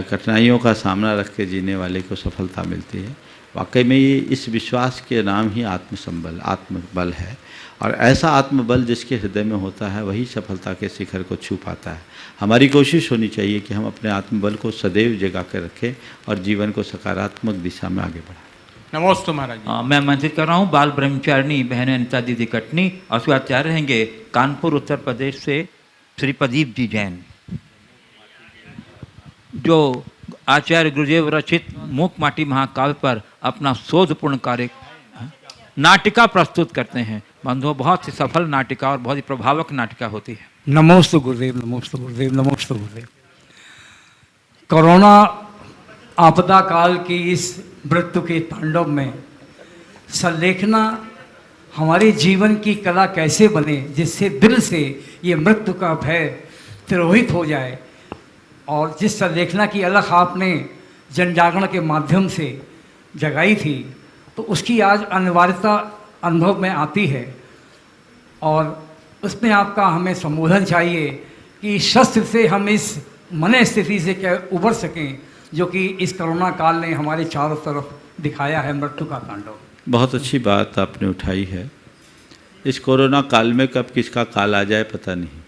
कठिनाइयों का सामना रख के जीने वाले को सफलता मिलती है। वाकई में ये इस विश्वास के नाम ही आत्मबल है। और ऐसा आत्मबल जिसके हृदय में होता है वही सफलता के शिखर को छू पाता है। हमारी कोशिश होनी चाहिए कि हम अपने आत्मबल को सदैव जगा कर रखें और जीवन को सकारात्मक दिशा में आगे बढ़ाएं। नमोस्तु महाराज जी। मैं आमंत्रित कर रहा हूँ बाल ब्रह्मचारिणी बहन अनिता दीदी कटनी, और उसके बाद तैयार रहेंगे कानपुर उत्तर प्रदेश से श्री प्रदीप जी जैन। जो आचार्य गुरुदेव रचित मूक माटी महाकाव्य पर अपना शोधपूर्ण कार्य नाटिका प्रस्तुत करते हैं। बंधुओं, बहुत ही सफल नाटिका और बहुत ही प्रभावक नाटिका होती है। नमोस्तु गुरुदेव, नमोस्तु गुरुदेव, नमोस्तु गुरुदेव। कोरोना आपदा काल की इस मृत्यु के तांडव में संलेखना हमारे जीवन की कला कैसे बने, जिससे दिल से ये मृत्यु का भय तिरोहित हो जाए, और जिस संलेखना की अलख आपने जन जागरण के माध्यम से जगाई थी, तो उसकी आज अनिवार्यता अनुभव में आती है। और उसमें आपका हमें संबोधन चाहिए कि शस्त्र से हम इस मन स्थिति से क्या उबर सकें जो कि इस कोरोना काल ने हमारे चारों तरफ दिखाया है, मृत्यु का तांडव। बहुत अच्छी बात आपने उठाई है। इस कोरोना काल में कब किसका काल आ जाए पता नहीं,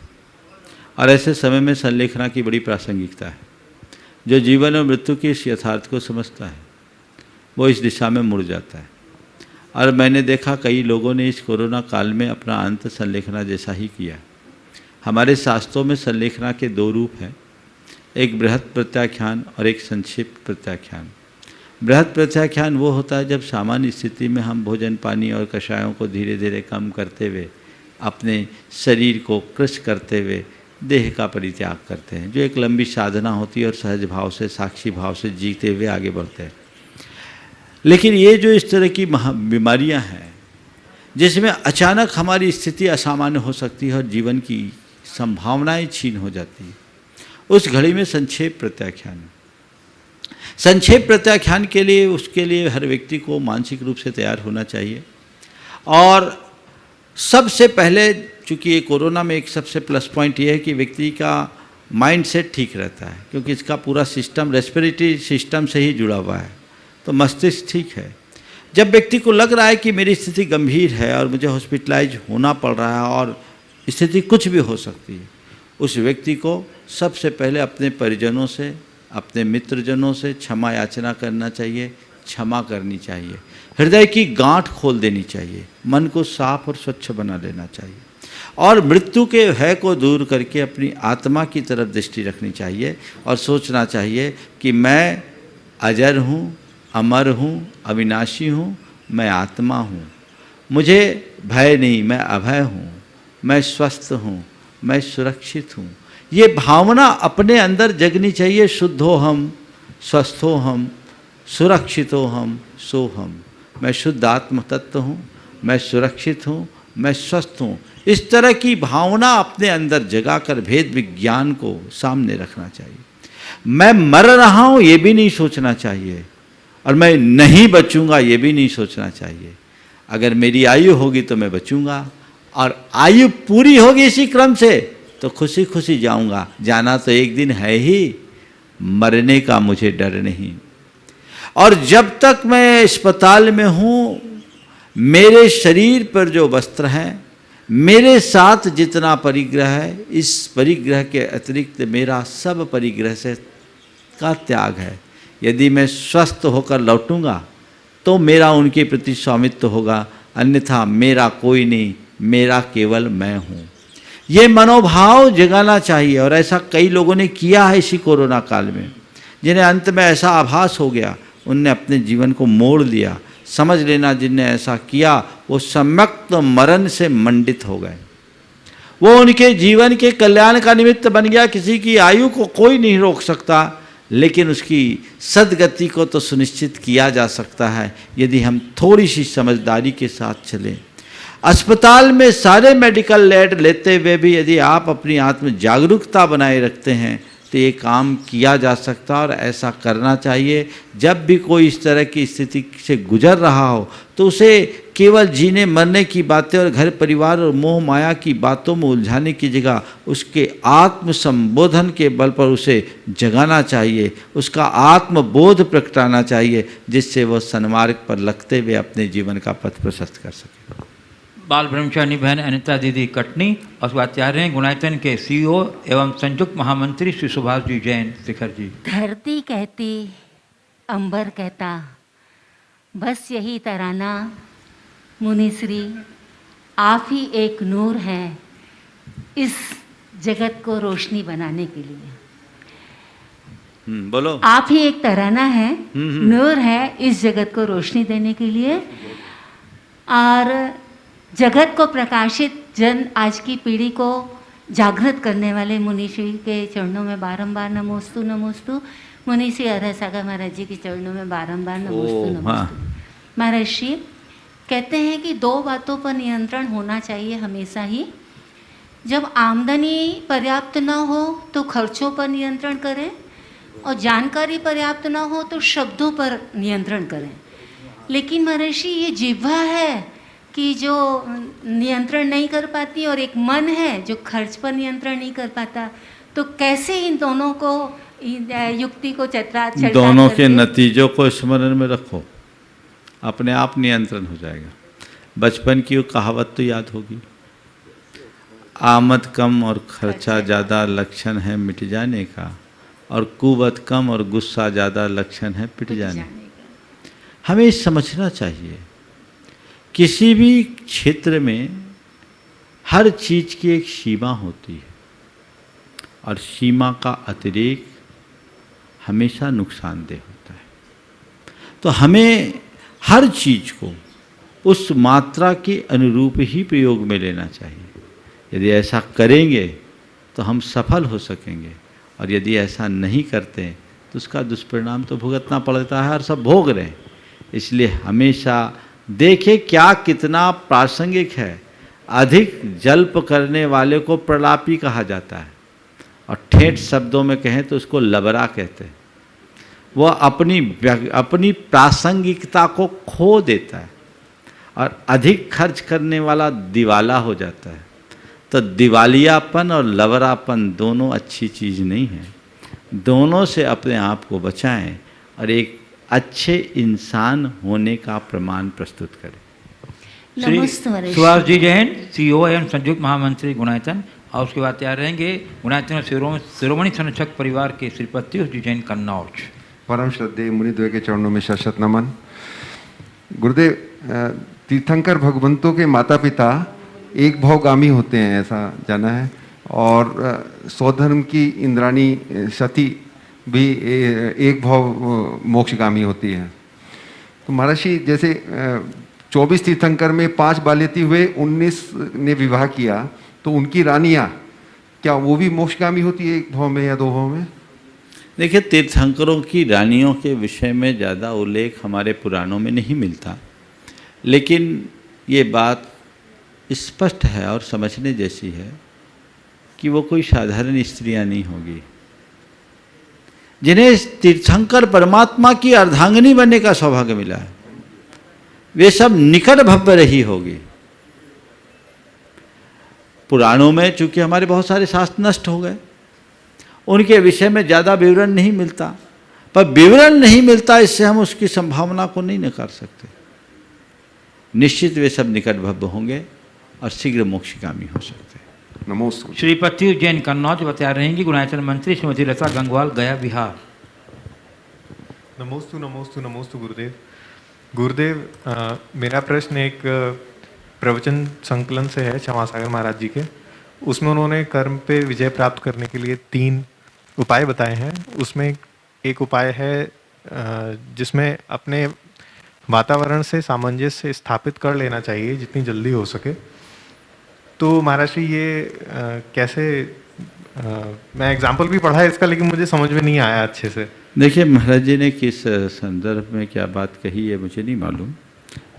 और ऐसे समय में संलेखना की बड़ी प्रासंगिकता है। जो जीवन और मृत्यु के इस यथार्थ को समझता है वो इस दिशा में मुड़ जाता है। और मैंने देखा कई लोगों ने इस कोरोना काल में अपना अंत संलेखना जैसा ही किया। हमारे शास्त्रों में संलेखना के दो रूप हैं, एक बृहत् प्रत्याख्यान और एक संक्षिप्त प्रत्याख्यान। बृहत् प्रत्याख्यान वो होता है जब सामान्य स्थिति में हम भोजन पानी और कषायों को धीरे धीरे कम करते हुए अपने शरीर को कृश करते हुए देह का परित्याग करते हैं, जो एक लंबी साधना होती है और सहज भाव से साक्षी भाव से जीते हुए आगे बढ़ते हैं। लेकिन ये जो इस तरह की बीमारियां हैं जिसमें अचानक हमारी स्थिति असामान्य हो सकती है और जीवन की संभावनाएं छीन हो जाती है, उस घड़ी में संक्षेप प्रत्याख्यान। संक्षेप प्रत्याख्यान के लिए उसके लिए हर व्यक्ति को मानसिक रूप से तैयार होना चाहिए। और सबसे पहले, चूँकि ये कोरोना में एक सबसे प्लस पॉइंट ये है कि व्यक्ति का माइंड सेट ठीक रहता है, क्योंकि इसका पूरा सिस्टम रेस्पिरेटरी सिस्टम से ही जुड़ा हुआ है, तो मस्तिष्क ठीक है। जब व्यक्ति को लग रहा है कि मेरी स्थिति गंभीर है और मुझे हॉस्पिटलाइज होना पड़ रहा है और स्थिति कुछ भी हो सकती है, उस व्यक्ति को सबसे पहले अपने परिजनों से, अपने मित्रजनों से क्षमा याचना करना चाहिए, क्षमा करनी चाहिए, हृदय की गांठ खोल देनी चाहिए, मन को साफ और स्वच्छ बना लेना चाहिए, और मृत्यु के भय को दूर करके अपनी आत्मा की तरफ दृष्टि रखनी चाहिए और सोचना चाहिए कि मैं अजर हूँ, अमर हूँ, अविनाशी हूँ, मैं आत्मा हूँ, मुझे भय नहीं, मैं अभय हूँ, मैं स्वस्थ हूँ, मैं सुरक्षित हूँ। ये भावना अपने अंदर जगनी चाहिए। शुद्धो हम, स्वस्थो हम, सुरक्षितो हम, सो हम। मैं शुद्ध आत्म तत्व हूँ, मैं सुरक्षित हूँ, मैं स्वस्थ हूँ। इस तरह की भावना अपने अंदर जगाकर भेद विज्ञान को सामने रखना चाहिए। मैं मर रहा हूँ ये भी नहीं सोचना चाहिए, और मैं नहीं बचूंगा ये भी नहीं सोचना चाहिए। अगर मेरी आयु होगी तो मैं बचूंगा, और आयु पूरी होगी इसी क्रम से तो खुशी खुशी जाऊंगा। जाना तो एक दिन है ही, मरने का मुझे डर नहीं। और जब तक मैं अस्पताल में हूँ, मेरे शरीर पर जो वस्त्र हैं, मेरे साथ जितना परिग्रह है, इस परिग्रह के अतिरिक्त मेरा सब परिग्रह से का त्याग है। यदि मैं स्वस्थ होकर लौटूंगा तो मेरा उनके प्रति स्वामित्व होगा, अन्यथा मेरा कोई नहीं, मेरा केवल मैं हूँ। ये मनोभाव जगाना चाहिए, और ऐसा कई लोगों ने किया है इसी कोरोना काल में, जिन्हें अंत में ऐसा आभास हो गया, उनने अपने जीवन को मोड़ लिया। समझ लेना, जिनने ऐसा किया वो सम्यक्त मरण से मंडित हो गए। वो उनके जीवन के कल्याण का निमित्त बन गया। किसी की आयु को कोई नहीं रोक सकता, लेकिन उसकी सद्गति को तो सुनिश्चित किया जा सकता है यदि हम थोड़ी सी समझदारी के साथ चलें। अस्पताल में सारे मेडिकल एड लेते हुए भी यदि आप अपनी आत्म जागरूकता बनाए रखते हैं तो ये काम किया जा सकता है, और ऐसा करना चाहिए। जब भी कोई इस तरह की स्थिति से गुजर रहा हो तो उसे केवल जीने मरने की बातें और घर परिवार और मोह माया की बातों में उलझाने की जगह उसके आत्म संबोधन के बल पर उसे जगाना चाहिए, उसका आत्मबोध प्रकटाना चाहिए, जिससे वह सन्मार्ग पर लगते हुए अपने जीवन का पथ प्रशस्त कर सके। बाल ब्रह्मचारिणी बहन अनिता दीदी कटनी और स्वाचार्य हैं गुणायतन के सीईओ एवं संयुक्त महामंत्री श्री सुभाष जी जैन शिखर जी। धरती कहती, अंबर कहता, बस यही तराना, मुनिश्री आप ही एक नूर हैं इस जगत को रोशनी बनाने के लिए। बोलो। आप ही एक तराना है, नूर है इस जगत को रोशनी देने के लिए, और जगत को प्रकाशित जन आज की पीढ़ी को जागृत करने वाले मुनि श्री के चरणों में बारंबार नमोस्तु नमोस्तु। मुनि श्री अरह सागर महाराज जी के चरणों में बारंबार नमोस्तु नमोस्तु। महाराज श्री कहते हैं कि दो बातों पर नियंत्रण होना चाहिए हमेशा ही। जब आमदनी पर्याप्त ना हो तो खर्चों पर नियंत्रण करें, और जानकारी पर्याप्त ना हो तो शब्दों पर नियंत्रण करें। लेकिन महर्षि ये जिह्वा है कि जो नियंत्रण नहीं कर पाती, और एक मन है जो खर्च पर नियंत्रण नहीं कर पाता, तो कैसे इन दोनों को युक्ति को चलता दोनों के नतीजों को स्मरण में रखो, अपने आप नियंत्रण हो जाएगा। बचपन की वो कहावत तो याद होगी, आमद कम और खर्चा ज़्यादा लक्षण है मिट जाने का, और कुवत कम और गुस्सा ज़्यादा लक्षण है पिट जाने का। हमें समझना चाहिए किसी भी क्षेत्र में हर चीज़ की एक सीमा होती है, और सीमा का अतिरेक हमेशा नुकसानदेह होता है। तो हमें हर चीज़ को उस मात्रा के अनुरूप ही प्रयोग में लेना चाहिए। यदि ऐसा करेंगे तो हम सफल हो सकेंगे, और यदि ऐसा नहीं करते तो उसका दुष्परिणाम तो भुगतना पड़ता है, और सब भोग रहे हैं। इसलिए हमेशा देखें क्या कितना प्रासंगिक है। अधिक जल्प करने वाले को प्रलापी कहा जाता है, और ठेठ शब्दों में कहें तो उसको लबरा कहते हैं। वह अपनी प्रासंगिकता को खो देता है, और अधिक खर्च करने वाला दिवाला हो जाता है। तो दिवालियापन और लवरापन दोनों अच्छी चीज़ नहीं है। दोनों से अपने आप को बचाएं और एक अच्छे इंसान होने का प्रमाण प्रस्तुत करें। श्री सुभाष जी जैन CEO एवं संयुक्त महामंत्री गुणायतन, और उसके बाद तैयार रहेंगे गुणायतन शिरोमणि संरक्षक परिवार के श्री प्रत्युष जी जैन कन्नौज। परम श्रद्धेय मुनिद्वय के चरणों में शत नमन। गुरुदेव, तीर्थंकर भगवंतों के माता पिता एक भावगामी होते हैं, ऐसा जाना है, और स्वधर्म की इंद्राणी सती भी एक भाव मोक्षगामी होती है। तो महर्षि जैसे 24 तीर्थंकर में 5 बाल्यती हुए, 19 ने विवाह किया, तो उनकी रानियाँ क्या वो भी मोक्षगामी होती है एक भाव में या 2 भाव में? देखिए, तीर्थंकरों की रानियों के विषय में ज़्यादा उल्लेख हमारे पुराणों में नहीं मिलता, लेकिन ये बात स्पष्ट है और समझने जैसी है कि वो कोई साधारण स्त्रियां नहीं होगी। जिन्हें तीर्थंकर परमात्मा की अर्धांगिनी बनने का सौभाग्य मिला है, वे सब निकट भव्य रही होगी। पुराणों में चूंकि हमारे बहुत सारे शास्त्र नष्ट हो गए, उनके विषय में ज़्यादा विवरण नहीं मिलता, पर विवरण नहीं मिलता इससे हम उसकी संभावना को नहीं नकार सकते। निश्चित वे सब निकट भव्य होंगे और शीघ्र मोक्षगामी हो सकते हैं। नमोस्तु। श्री प्रत्युष जैन कन्नौज बता रहेंगे गुणायतन मंत्री श्रीमती लता गंगवाल, गया बिहार। नमोस्तु नमोस्तु नमोस्तु गुरुदेव। गुरुदेव, मेरा प्रश्न एक प्रवचन संकलन से है क्षमासागर महाराज जी के। उसमें उन्होंने कर्म पे विजय प्राप्त करने के लिए 3 उपाय बताए हैं। उसमें एक उपाय है जिसमें अपने वातावरण से सामंजस्य स्थापित कर लेना चाहिए जितनी जल्दी हो सके। तो महाराज जी ये कैसे, मैं एग्जाम्पल भी पढ़ा है इसका, लेकिन मुझे समझ में नहीं आया अच्छे से। देखिए, महाराज जी ने किस संदर्भ में क्या बात कही है मुझे नहीं मालूम,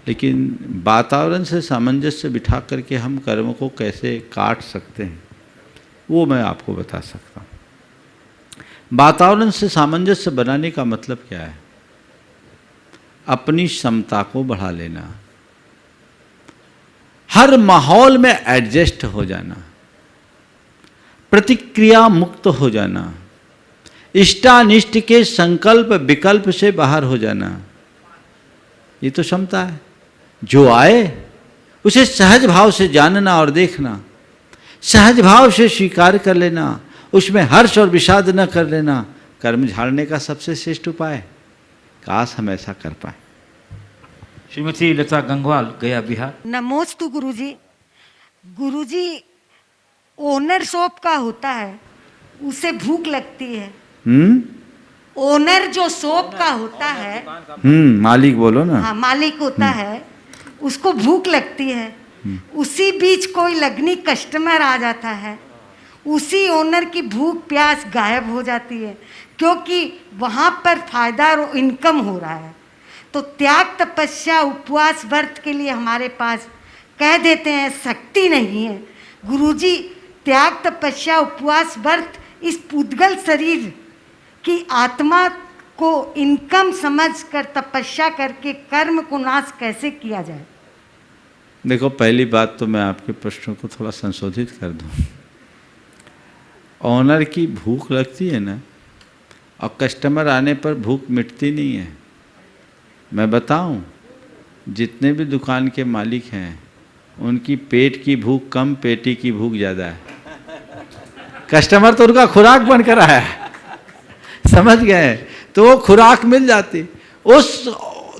लेकिन वातावरण से सामंजस्य बिठा करके हम कर्म को कैसे काट सकते हैं वो मैं आपको बता सकता हूँ। वातावरण से सामंजस्य बनाने का मतलब क्या है? अपनी क्षमता को बढ़ा लेना, हर माहौल में एडजस्ट हो जाना, प्रतिक्रिया मुक्त हो जाना, इष्टानिष्ट के संकल्प विकल्प से बाहर हो जाना, ये तो क्षमता है। जो आए उसे सहज भाव से जानना और देखना, सहज भाव से स्वीकार कर लेना, उसमें हर्ष और विषाद न कर लेना, कर्म झाड़ने का सबसे श्रेष्ठ उपाय है। काश हम ऐसा कर पाए। श्रीमती लता गंगवाल, गया बिहार। नमोस्तु गुरुजी। गुरुजी, ओनर शॉप का होता है, उसे भूख लगती है। ओनर जो शॉप का होता है, मालिक बोलो ना। हाँ मालिक होता है, उसको भूख लगती है, उसी बीच कोई लगनी कस्टमर आ जाता है, उसी ओनर की भूख प्यास गायब हो जाती है, क्योंकि वहाँ पर फायदा और इनकम हो रहा है। तो त्याग तपस्या उपवास व्रत के लिए हमारे पास कह देते हैं शक्ति नहीं है। गुरुजी त्याग तपस्या उपवास व्रत इस पुद्गल शरीर की आत्मा को इनकम समझकर तपस्या करके कर्म को नाश कैसे किया जाए? देखो, पहली बात तो मैं आपके प्रश्नों को थोड़ा संशोधित कर दूं। ऑनर की भूख लगती है ना, और कस्टमर आने पर भूख मिटती नहीं है। मैं बताऊं, जितने भी दुकान के मालिक हैं उनकी पेट की भूख कम, पेटी की भूख ज़्यादा है। कस्टमर तो उनका खुराक बनकर आया है, समझ गए? तो वो खुराक मिल जाती। उस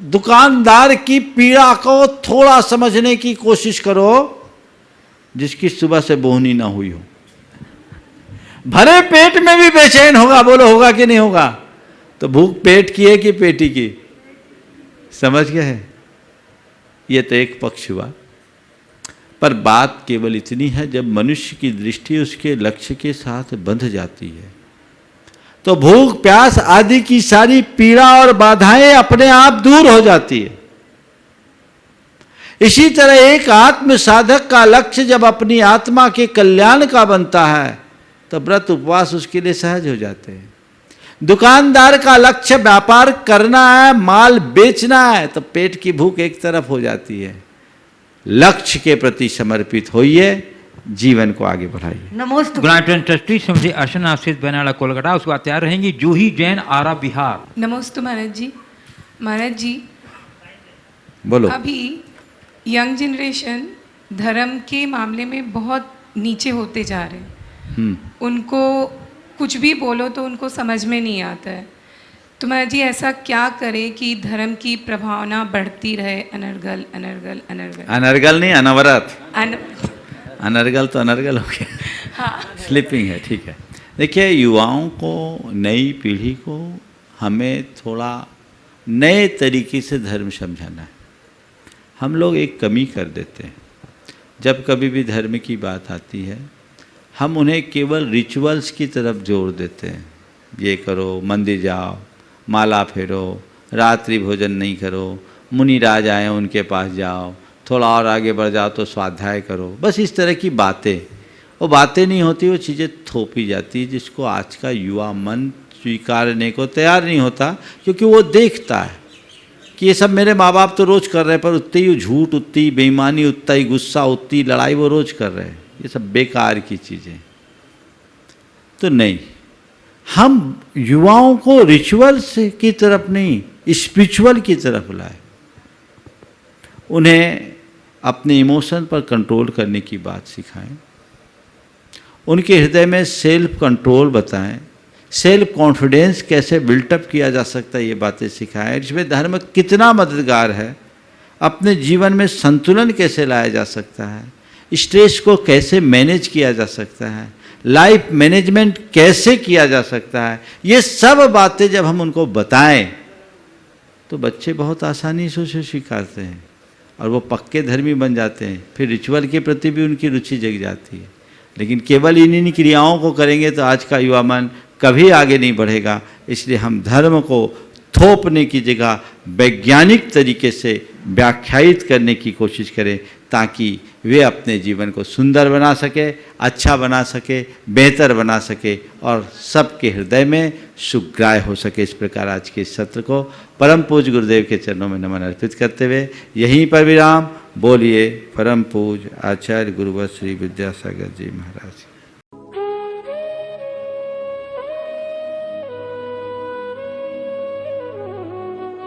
दुकानदार की पीड़ा को थोड़ा समझने की कोशिश करो जिसकी सुबह से बोहनी ना हुई हो। भरे पेट में भी बेचैन होगा, बोलो होगा कि नहीं होगा? तो भूख पेट की है कि पेटी की? समझ गए? ये तो एक पक्ष हुआ। पर बात केवल इतनी है, जब मनुष्य की दृष्टि उसके लक्ष्य के साथ बंध जाती है तो भूख प्यास आदि की सारी पीड़ा और बाधाएं अपने आप दूर हो जाती है। इसी तरह एक आत्म साधक का लक्ष्य जब अपनी आत्मा के कल्याण का बनता है तो व्रत उपवास उसके लिए सहज हो जाते हैं। दुकानदार का लक्ष्य व्यापार करना है, माल बेचना है, तो पेट की भूख एक तरफ हो जाती है। लक्ष्य के प्रति समर्पित होइए, जीवन को आगे बढ़ाइए। नमोस्तु। ग्रांट एंड ट्रस्टी श्रीमती अर्चना आशीष बनाड़ा कोलकाता, उसके बाद तैयार रहेंगी जूही जैन आरा बिहार। नमोस्तु महाराज जी। महाराज जी, बोलो। अभी यंग जनरेशन धर्म के मामले में बहुत नीचे होते जा रहे हैं। उनको कुछ भी बोलो तो उनको समझ में नहीं आता है। तो महाराज जी ऐसा क्या करे कि धर्म की प्रभावना बढ़ती रहे? अनर्गल अनर्गल अनर्गल। अनर्गल नहीं, अनवरत। अनर्गल तो अनर्गल हो गया। हाँ, स्लीपिंग है, ठीक है। देखिए, युवाओं को, नई पीढ़ी को हमें थोड़ा नए तरीके से धर्म समझाना है। हम लोग एक कमी कर देते हैं, जब कभी भी धर्म की बात आती है हम उन्हें केवल रिचुअल्स की तरफ जोड़ देते हैं। ये करो, मंदिर जाओ, माला फेरो, रात्रि भोजन नहीं करो, मुनिराज आए उनके पास जाओ, थोड़ा और आगे बढ़ जाओ तो स्वाध्याय करो। बस इस तरह की बातें, वो बातें नहीं होती, वो चीज़ें थोपी जाती है, जिसको आज का युवा मन स्वीकारने को तैयार नहीं होता, क्योंकि वो देखता है कि ये सब मेरे माँ बाप तो रोज़ कर रहे हैं, पर उतनी ही झूठ, उतनी ही बेईमानी, उतना ही गुस्सा, उतनी लड़ाई वो रोज़ कर रहे हैं। ये सब बेकार की चीज़ें। तो नहीं, हम युवाओं को रिचुअल्स की तरफ नहीं, स्पिरिचुअल की तरफ लाए। उन्हें अपने इमोशन पर कंट्रोल करने की बात सिखाएं, उनके हृदय में सेल्फ कंट्रोल बताएं, सेल्फ कॉन्फिडेंस कैसे बिल्टअप किया जा सकता है ये बातें सिखाएं। इसमें धर्म कितना मददगार है, अपने जीवन में संतुलन कैसे लाया जा सकता है, स्ट्रेस को कैसे मैनेज किया जा सकता है, लाइफ मैनेजमेंट कैसे किया जा सकता है, ये सब बातें जब हम उनको बताएं तो बच्चे बहुत आसानी से उसे स्वीकारते हैं और वो पक्के धर्मी बन जाते हैं। फिर रिचुअल के प्रति भी उनकी रुचि जग जाती है। लेकिन केवल इन क्रियाओं को करेंगे तो आज का युवा मन कभी आगे नहीं बढ़ेगा। इसलिए हम धर्म को थोपने की जगह वैज्ञानिक तरीके से व्याख्यायित करने की कोशिश करें, ताकि वे अपने जीवन को सुंदर बना सके, अच्छा बना सके, बेहतर बना सके और सबके हृदय में सुखग्राह्य हो सके। इस प्रकार आज के सत्र को परम पूज्य गुरुदेव के चरणों में नमन अर्पित करते हुए यहीं पर विराम। बोलिए परम पूज्य आचार्य गुरुवर श्री विद्यासागर जी महाराज।